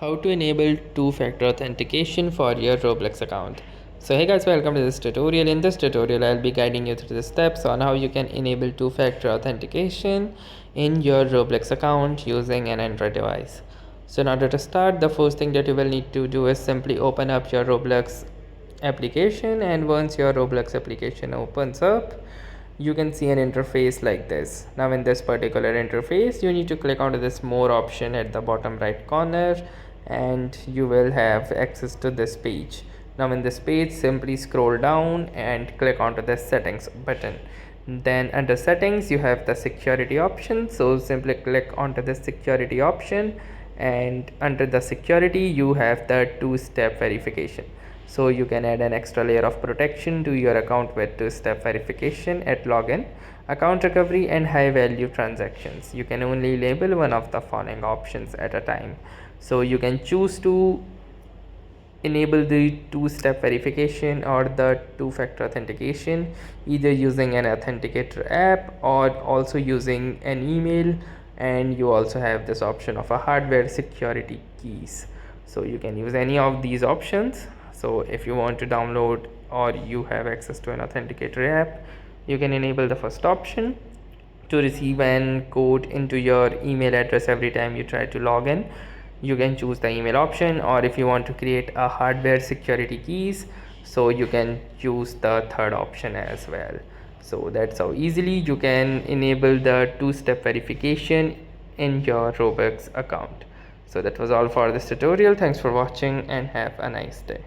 How to enable two-factor authentication for your Roblox account. So hey guys, welcome to this tutorial. In this tutorial I'll be guiding you through the steps on how you can enable two-factor authentication in your Roblox account using an Android device. So in order to start, the first thing that you will need to do is simply open up your Roblox application, and once your Roblox application opens up, you can see an interface like this. Now in this particular interface, you need to click onto this more option at the bottom right corner, and you will have access to this page. Now in this page, simply scroll down and click onto the settings button. Then under settings you have the security option, so simply click onto the security option, and under the security you have the two-step verification. So you can add an extra layer of protection to your account with two-step verification at login, account recovery, and high value transactions. You can only enable one of the following options at a time. So you can choose to enable the two-step verification or the two-factor authentication either using an authenticator app or also using an email, and you also have this option of a hardware security keys. So you can use any of these options. So if you want to download or you have access to an authenticator app, you can enable the first option to receive an code into your email address every time you try to log in. You can choose the email option, or if you want to create a hardware security keys, so you can choose the third option as well. So that's how easily you can enable the two-step verification in your Robux account. So that was all for this tutorial. Thanks for watching and have a nice day.